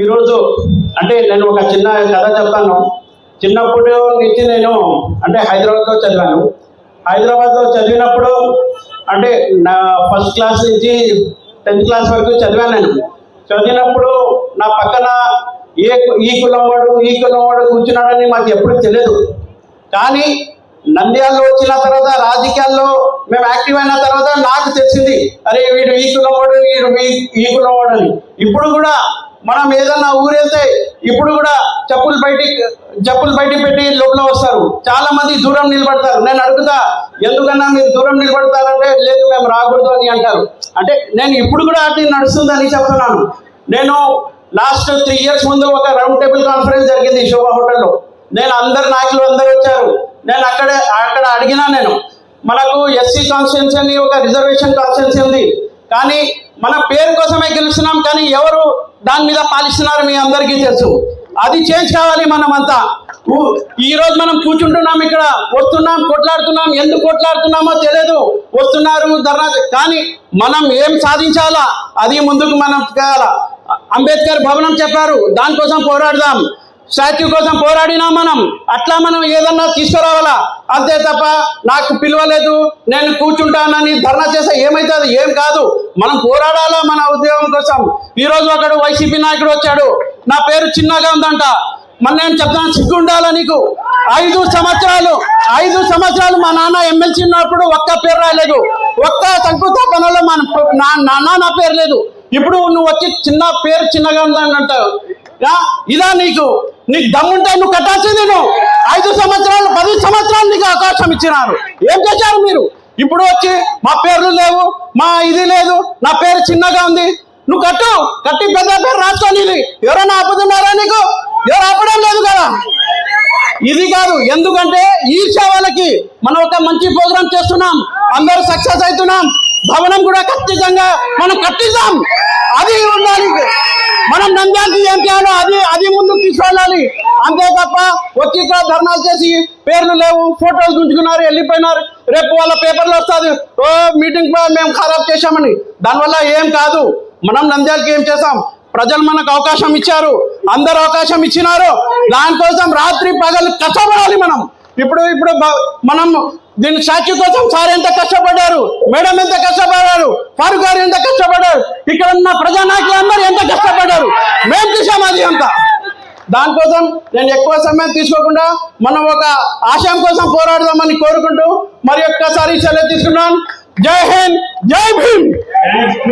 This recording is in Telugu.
ఈరోజు అంటే నేను ఒక చిన్న కథ చెప్తాను. చిన్నప్పటి నుంచి నేను అంటే హైదరాబాద్లో చదివాను. హైదరాబాద్లో చదివినప్పుడు అంటే నా ఫస్ట్ క్లాస్ నుంచి 10th క్లాస్ వరకు చదివాను. నేను చదివినప్పుడు నా పక్కన ఈ కులం వాడు కూర్చున్నాడని మాకు ఎప్పుడు తెలియదు. కానీ నంద్యాలలో వచ్చిన తర్వాత రాజకీయాల్లో మేము యాక్టివ్ అయిన తర్వాత నాకు తెలిసింది, అరే వీడు ఈ కులం వాడు, వీడు ఈ కులం వాడు అని. ఇప్పుడు కూడా మనం ఏదన్నా ఊరెళ్తే ఇప్పుడు కూడా చెప్పులు బయటికి పెట్టి లోపల వస్తారు. చాలా మంది దూరం నిలబడతారు. నేను అడుగుతా, ఎందుకన్నా మీరు దూరం నిలబడతారంటే లేదు మేము రాకూడదు అని అంటారు. అంటే నేను ఇప్పుడు కూడా అది నడుస్తుందని చెప్తున్నాను. నేను లాస్ట్ 3 years ముందు ఒక రౌండ్ టేబుల్ కాన్ఫరెన్స్ జరిగింది శోభా హోటల్లో. నేను నాయకులు అందరూ వచ్చారు. నేను అక్కడ అడిగినా, నేను మనకు ఎస్సీ కాన్స్టిట్యున్సీ అని ఒక రిజర్వేషన్ కాన్స్టిట్యున్సీ ఉంది, కానీ మన పేరు కోసమే గెలుస్తున్నాం, కానీ ఎవరు దాని మీద పాలిస్తున్నారు మీ అందరికీ తెలుసు. అది చేంజ్ కావాలి. మనమంతా ఈరోజు మనం కూర్చుంటున్నాం, ఇక్కడ వస్తున్నాం, కొట్లాడుతున్నాం. ఎందుకు కొట్లాడుతున్నామో తెలియదు. వస్తున్నారు ధర్నా, కానీ మనం ఏం సాధించాలా అది ముందుకు మనం చేయాలా. అంబేద్కర్ భవనం చెప్పారు, దానికోసం పోరాడదాం. స్టాచ్యూ కోసం పోరాడినా అట్లా మనం ఏదన్నా తీసుకురావాలా. అంతే తప్ప నాకు పిలవలేదు నేను కూర్చుంటానని ధర్నా చేస్తే ఏమవుతుంది? ఏం కాదు. మనం పోరాడాలా మన ఉద్యోగం కోసం. ఈరోజు ఒకడు వైసీపీ నాయకుడు వచ్చాడు, నా పేరు చిన్నగా ఉందంట. మన నేను చెప్తాను, సిగ్గు ఉండాలా నీకు? 5 సంవత్సరాలు మా నాన్న ఎమ్మెల్సీ ఉన్నప్పుడు ఒక్క పేరు రాలేదు, ఒక్క శంకుస్థాపనలో నా పేరు లేదు. ఇప్పుడు నువ్వు వచ్చి పేరు చిన్నగా ఉందని అంటావు. ఇదా నీకు దమ్ముంటే నువ్వు కట్టాల్సింది. నువ్వు 5 సంవత్సరాలు 10 సంవత్సరాలు నీకు అవకాశం ఇచ్చినారు. ఏం చేశారు మీరు? ఇప్పుడు వచ్చి మా పేర్లు లేవు, మా ఇది లేదు, నా పేరు చిన్నగా ఉంది. నువ్వు కట్టి పెద్ద పేరు రాసుకోనిది. ఎవరైనా ఆపుతున్నారా నీకు? ఎవరు ఆపడం లేదు కదా. ఇది కాదు. ఎందుకంటే ఈర్ష్య వాళ్ళకి మనం ఒక మంచి ప్రోగ్రామ్ చేస్తున్నాం, అందరూ సక్సెస్ అవుతున్నాం. భవనం కూడా ఖచ్చితంగా మనం కట్టిద్దాం. అది ఉండాలి. మనం నంద్యాలకి ఏం చేయాలో అది ముందుకు తీసుకెళ్ళాలి. అంతే తప్ప వచ్చి ఇక్కడ ధర్నాలు చేసి పేర్లు లేవు, ఫోటోలు గుంజుకున్నారు, వెళ్ళిపోయినారు. రేపు వాళ్ళ పేపర్లు వస్తుంది, ఓ మీటింగ్ మేము ఖరాబ్ చేశామని. దానివల్ల ఏం కాదు. మనం నంద్యాలకి ఏం చేస్తాం? ప్రజలు మనకు అవకాశం ఇచ్చారు, అందరు అవకాశం ఇచ్చినారు. దానికోసం రాత్రి పగలు కష్టపడాలి మనం. ఇప్పుడు మనం దీని స్టాచ్యూ కోసం సార్ ఎంత కష్టపడ్డారు, మేడం ఎంత కష్టపడ్డారు, ఫారూక్ గారు ఎంత కష్టపడ్డారు, ఇక్కడ ఉన్న ప్రజానాయకులు అందరూ ఎంత కష్టపడ్డారు. మేము చూసాం అది అంతా. దానికోసం నేను ఎక్కువ సమయం తీసుకోకుండా మనం ఒక ఆశయం కోసం పోరాడదామని కోరుకుంటూ మరి ఒక్కసారి సెలవు తీసుకున్నాను. జై హింద్, జై భీమ్.